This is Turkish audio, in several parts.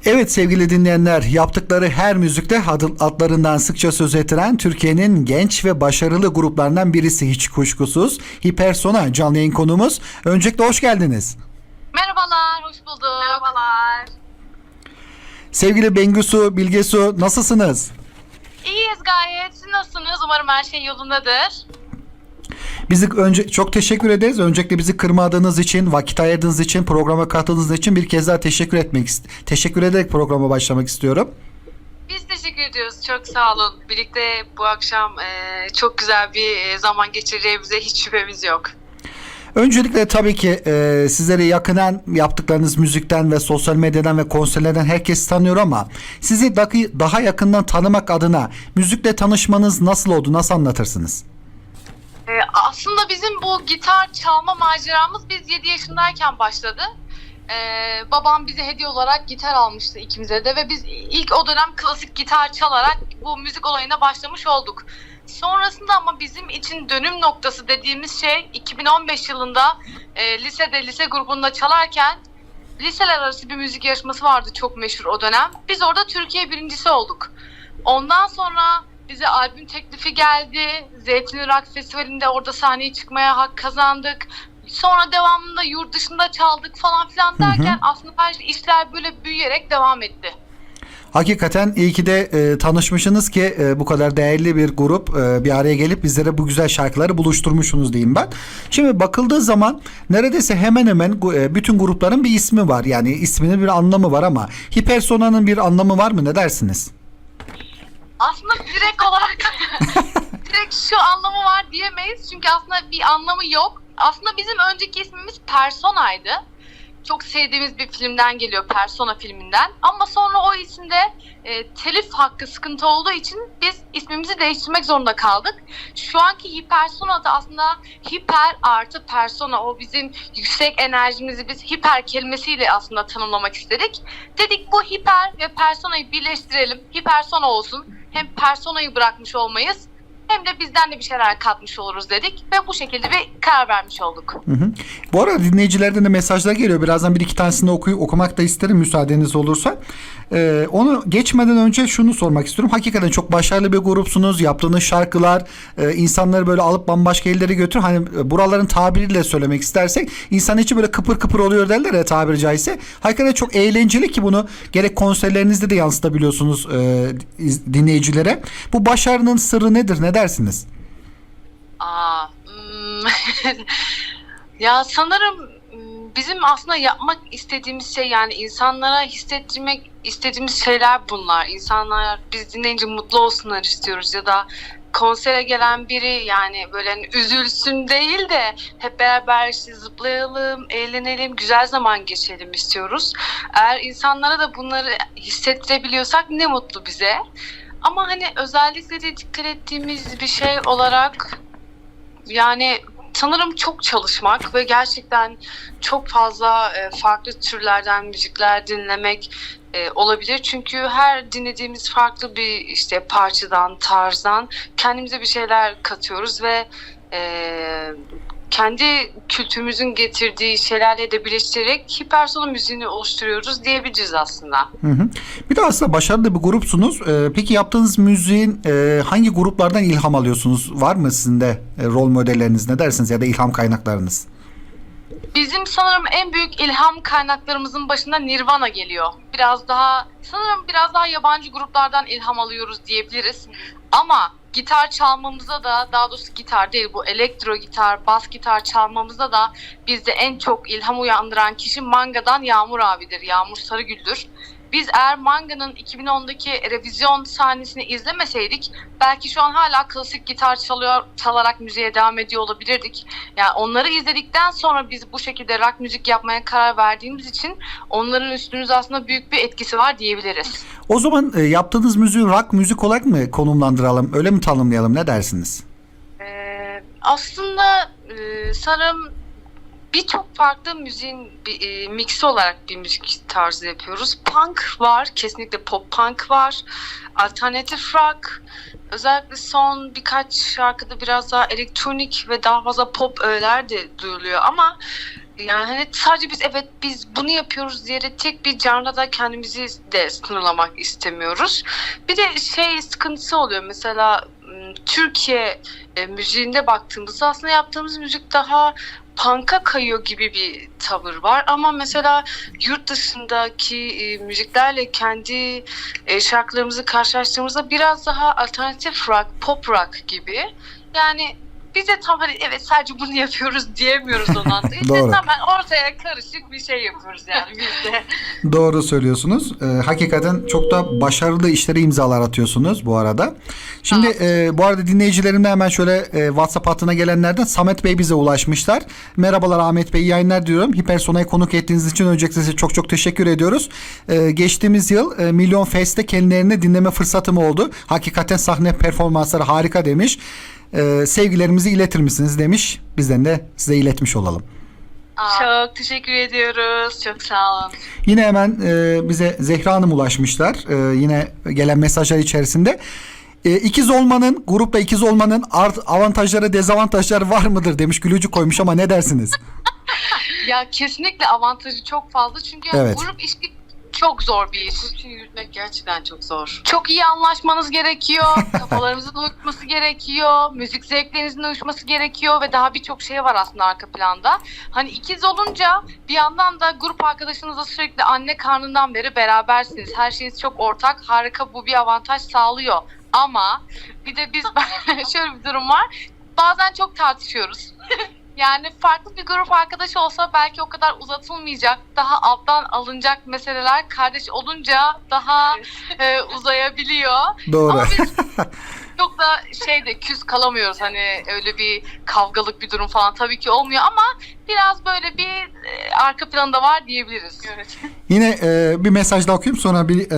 Evet sevgili dinleyenler, yaptıkları her müzikte adlarından sıkça söz ettiren Türkiye'nin genç ve başarılı gruplarından birisi hiç kuşkusuz. Hipersona canlı yayın konuğumuz. Öncelikle hoş geldiniz. Merhabalar, hoş bulduk. Merhabalar. Sevgili Bengisu, Bilgesu nasılsınız? İyiyiz gayet. Siz nasılsınız? Umarım her şey yolundadır. Çok teşekkür ederiz. Öncelikle bizi kırmadığınız için, vakit ayırdığınız için, programa katıldığınız için bir kez daha teşekkür ederek programa başlamak istiyorum. Biz teşekkür ediyoruz. Çok sağ olun. Birlikte bu akşam çok güzel bir zaman geçireceğimize hiç şüphemiz yok. Öncelikle tabii ki sizleri yakından yaptıklarınız müzikten ve sosyal medyadan ve konserlerden herkes tanıyor ama sizi daha yakından tanımak adına müzikle tanışmanız nasıl oldu? Nasıl anlatırsınız? Aslında bizim bu gitar çalma maceramız biz 7 yaşındayken başladı. Babam bize hediye olarak gitar almıştı ikimize de ve biz ilk o dönem klasik gitar çalarak bu müzik olayına başlamış olduk. Sonrasında ama bizim için dönüm noktası dediğimiz şey 2015 yılında lise grubunda çalarken liseler arası bir müzik yarışması vardı, çok meşhur o dönem. Biz orada Türkiye birincisi olduk. Ondan sonra bize albüm teklifi geldi. Zeytinli Rock Festivali'nde orada sahneye çıkmaya hak kazandık. Sonra devamında yurt dışında çaldık falan filan derken aslında her işler böyle büyüyerek devam etti. Hakikaten iyi ki de tanışmışsınız ki bu kadar değerli bir grup bir araya gelip bizlere bu güzel şarkıları buluşturmuşsunuz diyeyim ben. Şimdi bakıldığı zaman neredeyse hemen hemen bütün grupların bir ismi var. Yani isminin bir anlamı var ama Hipersona'nın bir anlamı var mı? Ne dersiniz? Aslında direkt olarak direkt şu anlamı var diyemeyiz. Çünkü aslında bir anlamı yok. Aslında bizim önceki ismimiz Persona'ydı. Çok sevdiğimiz bir filmden geliyor, Persona filminden. Ama sonra o isimde telif hakkı sıkıntı olduğu için biz ismimizi değiştirmek zorunda kaldık. Şu anki Hipersona da aslında hiper artı persona, o bizim yüksek enerjimizi biz hiper kelimesiyle aslında tanımlamak istedik. Dedik bu hiper ve personayı birleştirelim, hipersona olsun. Hem personayı bırakmış olmayız, hem de bizden de bir şeyler katmış oluruz dedik ve bu şekilde bir karar vermiş olduk. Bu arada dinleyicilerden de mesajlar geliyor. Birazdan bir iki tanesini okumak da isterim müsaadeniz olursa. Onu geçmeden önce şunu sormak istiyorum. Hakikaten çok başarılı bir grupsunuz. Yaptığınız şarkılar insanları böyle alıp bambaşka yerlere götürüyor. Hani buraların tabiriyle söylemek istersek insan içi böyle kıpır kıpır oluyor derler ya, tabiri caizse. Hakikaten çok eğlenceli ki bunu gerek konserlerinizde de yansıtabiliyorsunuz dinleyicilere. Bu başarının sırrı nedir? Ne dersiniz? Ya sanırım bizim aslında yapmak istediğimiz şey, yani insanlara hissettirmek istediğimiz şeyler bunlar. İnsanlar biz dinleyince mutlu olsunlar istiyoruz ya da konsere gelen biri yani böyle hani üzülsün değil de hep beraber işte zıplayalım, eğlenelim, güzel zaman geçirelim istiyoruz. Eğer insanlara da bunları hissettirebiliyorsak ne mutlu bize. Ama hani özellikle de dikkat ettiğimiz bir şey olarak yani sanırım çok çalışmak ve gerçekten çok fazla farklı türlerden müzikler dinlemek olabilir. Çünkü her dinlediğimiz farklı bir işte parçadan, tarzdan kendimize bir şeyler katıyoruz ve kendi kültürümüzün getirdiği şeylerle de birleştirerek hipersona müziğini oluşturuyoruz diyebiliriz aslında. Bir de aslında başarılı bir grupsunuz. Peki yaptığınız müziğin hangi gruplardan ilham alıyorsunuz? Var mı sizin de rol modelleriniz, ne dersiniz, ya da ilham kaynaklarınız? Bizim sanırım en büyük ilham kaynaklarımızın başında Nirvana geliyor. Sanırım biraz daha yabancı gruplardan ilham alıyoruz diyebiliriz. Ama gitar çalmamıza da, daha doğrusu gitar değil bu elektro gitar, bas gitar çalmamıza da bizde en çok ilham uyandıran kişi Manga'dan Yağmur abidir, Yağmur Sarıgül'dür. Biz eğer Manga'nın 2010'daki revizyon sahnesini izlemeseydik belki şu an hala klasik gitar çalarak müziğe devam ediyor olabilirdik. Yani onları izledikten sonra biz bu şekilde rock müzik yapmaya karar verdiğimiz için onların üstümüzde aslında büyük bir etkisi var diyebiliriz. O zaman yaptığınız müziği rock müzik olarak mı konumlandıralım, öyle mi tanımlayalım, ne dersiniz? Aslında sanırım birçok farklı müziğin mixi olarak bir müzik tarzı yapıyoruz. Punk var, kesinlikle pop punk var, alternatif rock, özellikle son birkaç şarkıda biraz daha elektronik ve daha fazla pop öğeler de duyuluyor ama Yani hani sadece biz bunu yapıyoruz diyerek tek bir canlıda kendimizi de sınırlamak istemiyoruz. Bir de sıkıntısı oluyor mesela Türkiye müziğinde baktığımızda aslında yaptığımız müzik daha punk'a kayıyor gibi bir tavır var. Ama mesela yurt dışındaki müziklerle kendi şarkılarımızı karşılaştırdığımızda biraz daha alternatif rock, pop rock gibi. Yani biz de tam hani evet sadece bunu yapıyoruz diyemiyoruz o anda. İşte Doğru. tamamen ortaya karışık bir şey yapıyoruz yani biz de. Doğru söylüyorsunuz. Hakikaten çok da başarılı işlere imzalar atıyorsunuz bu arada. Şimdi bu arada dinleyicilerimden hemen şöyle WhatsApp hattına gelenlerden Samet Bey bize ulaşmışlar. Merhabalar Ahmet Bey, iyi yayınlar diyorum. Hipersona'ya konuk ettiğiniz için öncelikle size çok çok teşekkür ediyoruz. Geçtiğimiz yıl Milyon Fest'te kendilerini dinleme fırsatım oldu. Hakikaten sahne performansları harika demiş. Sevgilerimizi iletir misiniz demiş. Bizden de size iletmiş olalım. Çok teşekkür ediyoruz. Çok sağ olun. Yine hemen bize Zehra Hanım ulaşmışlar. Yine gelen mesajlar içerisinde. İkiz olmanın, grupta ikiz olmanın avantajları, dezavantajları var mıdır demiş. Gülücük koymuş ama ne dersiniz? Ya kesinlikle avantajı çok fazla çünkü Evet. grup işi çok zor bir iş. Grup yürütmek gerçekten çok zor. Çok iyi anlaşmanız gerekiyor. Kafalarınızın uyuşması gerekiyor. Müzik zevklerinizin uyuşması gerekiyor ve daha birçok şey var aslında arka planda. Hani ikiz olunca bir yandan da grup arkadaşınızla sürekli anne karnından beri berabersiniz. Her şeyiniz çok ortak. Harika, bu bir avantaj sağlıyor. Ama bir de şöyle bir durum var. Bazen çok tartışıyoruz. Yani farklı bir grup arkadaşı olsa belki o kadar uzatılmayacak, daha alttan alınacak meseleler kardeş olunca daha uzayabiliyor. Doğru. Ama biz çok da küs kalamıyoruz, hani öyle bir kavgalık bir durum falan tabii ki olmuyor ama biraz böyle bir arka planda var diyebiliriz. Evet. Yine bir mesaj daha okuyayım, sonra bir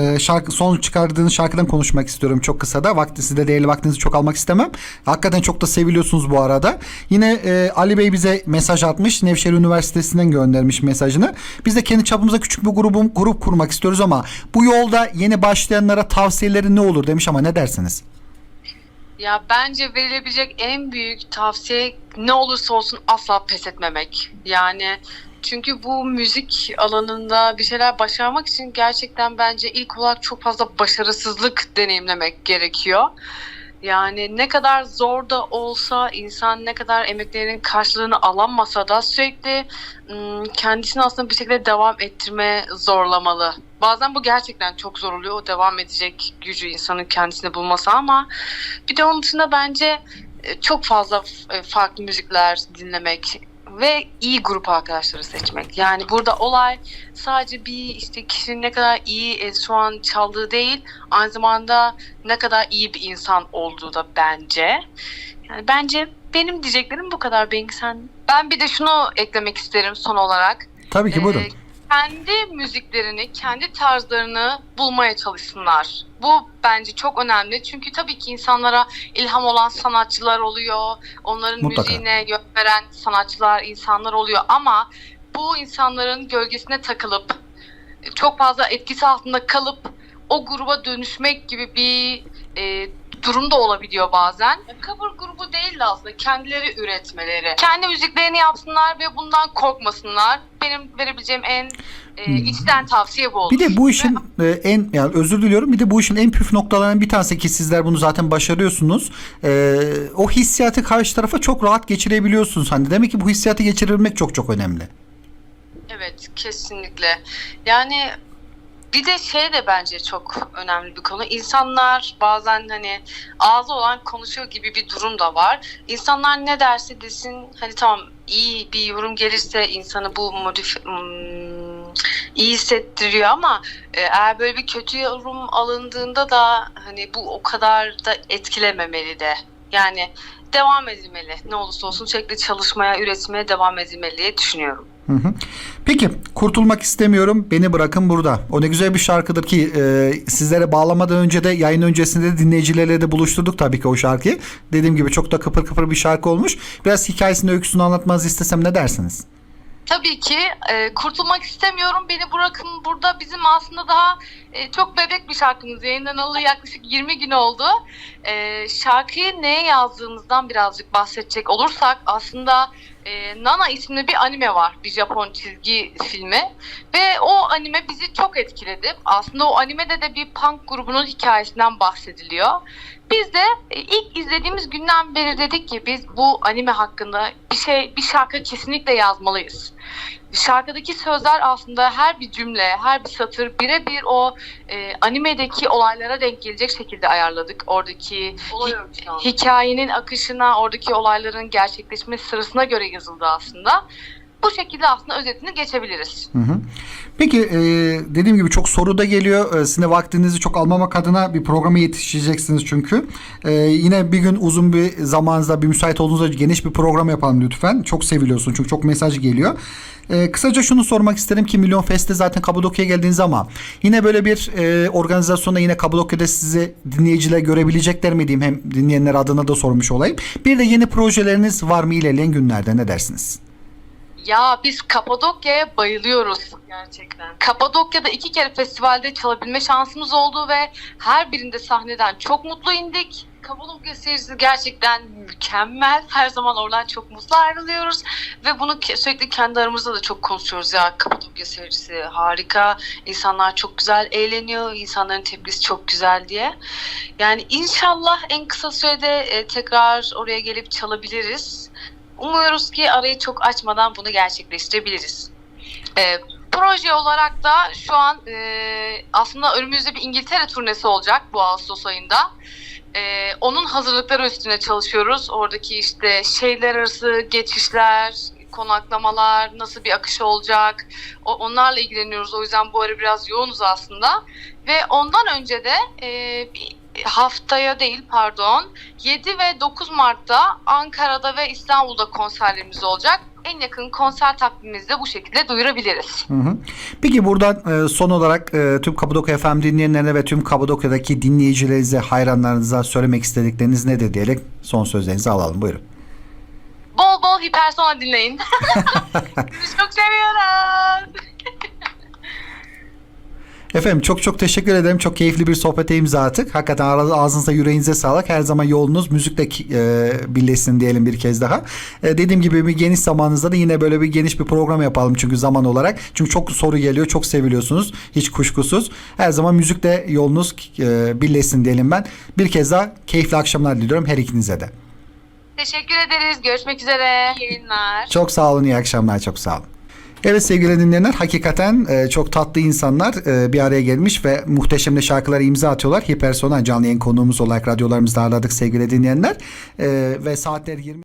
son çıkardığınız şarkıdan konuşmak istiyorum çok kısa da. Sizde değerli vaktinizi çok almak istemem. Hakikaten çok da seviliyorsunuz bu arada. Yine Ali Bey bize mesaj atmış. Nevşehir Üniversitesi'nden göndermiş mesajını. Biz de kendi çapımızda küçük bir grup kurmak istiyoruz ama bu yolda yeni başlayanlara tavsiyeleri ne olur demiş ama ne dersiniz? Ya bence verilebilecek en büyük tavsiye ne olursa olsun asla pes etmemek. Yani çünkü bu müzik alanında bir şeyler başarmak için gerçekten bence ilk olarak çok fazla başarısızlık deneyimlemek gerekiyor. Yani ne kadar zor da olsa, insan ne kadar emeklerinin karşılığını alamasa da sürekli kendisini aslında bir şekilde devam ettirmeye zorlamalı. Bazen bu gerçekten çok zor oluyor. O devam edecek gücü insanın kendisine bulması ama bir de onun dışında bence çok fazla farklı müzikler dinlemek ve iyi grup arkadaşları seçmek. Yani burada olay sadece bir kişinin ne kadar iyi şu an çaldığı değil, aynı zamanda ne kadar iyi bir insan olduğu da bence. Yani bence benim diyeceklerim bu kadar Bengi, sen. Ben bir de şunu eklemek isterim son olarak. Tabii ki buyurun. Kendi müziklerini, kendi tarzlarını bulmaya çalışsınlar. Bu bence çok önemli. Çünkü tabii ki insanlara ilham olan sanatçılar oluyor. Onların Mutlaka. müziğine yön veren sanatçılar, insanlar oluyor. Ama bu insanların gölgesine takılıp, çok fazla etkisi altında kalıp o gruba dönüşmek gibi bir durum da olabiliyor bazen. Cover grubu değil de aslında kendileri üretmeleri. Kendi müziklerini yapsınlar ve bundan korkmasınlar. Benim verebileceğim en içten tavsiye bu olur. Bir de bu işin yani özür diliyorum, bir de bu işin en püf noktalarından bir tanesi ki sizler bunu zaten başarıyorsunuz. O hissiyatı karşı tarafa çok rahat geçirebiliyorsunuz. Hani demek ki bu hissiyatı geçirebilmek çok çok önemli. Evet, kesinlikle. Yani bir de de bence çok önemli bir konu. İnsanlar bazen hani ağzı olan konuşuyor gibi bir durum da var. İnsanlar ne derse desin, hani tamam, iyi bir yorum gelirse insanı bu iyi hissettiriyor ama eğer böyle bir kötü yorum alındığında da hani bu o kadar da etkilememeli de. Yani devam edilmeli. Ne olursa olsun sürekli çalışmaya, üretmeye devam edilmeli diye düşünüyorum. Hı. Peki, kurtulmak istemiyorum, beni bırakın burada. O ne güzel bir şarkıdır ki sizlere bağlamadan önce de, yayın öncesinde de dinleyicilerle de buluşturduk tabii ki o şarkıyı. Dediğim gibi çok da kıpır kıpır bir şarkı olmuş. Biraz hikayesini, öyküsünü anlatmanızı istesem ne dersiniz? Tabii ki kurtulmak istemiyorum, beni bırakın burada. Bizim aslında daha çok bebek bir şarkımız, yayınlanalı yaklaşık 20 gün oldu. Şarkıyı neye yazdığımızdan birazcık bahsedecek olursak aslında Nana isimli bir anime var. Bir Japon çizgi filmi. Ve o anime bizi çok etkiledi. Aslında o animede de bir punk grubunun hikayesinden bahsediliyor. Biz de ilk izlediğimiz günden beri dedik ki biz bu anime hakkında bir şarkı kesinlikle yazmalıyız. Şarkıdaki sözler aslında her bir cümle, her bir satır birebir o animedeki olaylara denk gelecek şekilde ayarladık. Oradaki hikayenin akışına, oradaki olayların gerçekleşme sırasına göre yazıldı aslında. Bu şekilde aslında özetini geçebiliriz. Hı hı. Peki dediğim gibi çok soru da geliyor. Sizin de vaktinizi çok almamak adına bir programa yetişeceksiniz çünkü. Yine bir gün uzun bir zamanınızda bir müsait olduğunuzda geniş bir program yapalım lütfen. Çok seviliyorsun çünkü çok mesaj geliyor. Kısaca şunu sormak isterim ki Milyon Fest'te zaten Kapadokya'ya geldiğiniz ama yine böyle bir organizasyonda yine Kapadokya'da sizi dinleyiciler görebilecekler mi diyeyim, hem dinleyenler adına da sormuş olayım. Bir de yeni projeleriniz var mı ilerleyen günlerde, ne dersiniz? Ya biz Kapadokya'ya bayılıyoruz gerçekten. Kapadokya'da 2 kere festivalde çalabilme şansımız oldu ve her birinde sahneden çok mutlu indik. Kapadokya seyircisi gerçekten mükemmel. Her zaman oradan çok mutlu ayrılıyoruz. Ve bunu sürekli kendi aramızda da çok konuşuyoruz ya. Kapadokya seyircisi harika. İnsanlar çok güzel eğleniyor. İnsanların tepkisi çok güzel diye. Yani inşallah en kısa sürede tekrar oraya gelip çalabiliriz. Umuyoruz ki arayı çok açmadan bunu gerçekleştirebiliriz. Proje olarak da şu an aslında önümüzde bir İngiltere turnesi olacak bu Ağustos ayında. Onun hazırlıkları üstüne çalışıyoruz. Oradaki işte şehirler arası geçişler, konaklamalar, nasıl bir akış olacak, onlarla ilgileniyoruz. O yüzden bu ara biraz yoğunuz aslında. Ve ondan önce de haftaya değil 7 ve 9 Mart'ta Ankara'da ve İstanbul'da konserlerimiz olacak. En yakın konser takvimimizi de bu şekilde duyurabiliriz. Hı hı. Peki buradan son olarak tüm Kapadokya FM dinleyenlerine ve tüm Kapadokya'daki dinleyicilerinize, hayranlarınıza söylemek istedikleriniz nedir diyerek son sözlerinizi alalım. Buyurun. Bol bol Hipersona dinleyin. Sizi çok seviyoruz. Efendim çok çok teşekkür ederim. Çok keyifli bir sohbete imza attık. Hakikaten ağzınıza yüreğinize sağlık. Her zaman yolunuz müzikle birleşsin diyelim bir kez daha. Dediğim gibi bir geniş zamanınızda da yine böyle bir geniş bir program yapalım çünkü zaman olarak. Çünkü çok soru geliyor. Çok seviliyorsunuz. Hiç kuşkusuz. Her zaman müzikle yolunuz birleşsin diyelim ben. Bir kez daha keyifli akşamlar diliyorum her ikinize de. Teşekkür ederiz. Görüşmek üzere. İyi yayınlar. Çok sağ olun. İyi akşamlar. Çok sağ olun. Evet sevgili dinleyenler, hakikaten çok tatlı insanlar bir araya gelmiş ve muhteşem de şarkılara imza atıyorlar. Hipersona canlı yayın konuğumuz olarak radyolarımızda ağırladık sevgili dinleyenler. Ve saatler 20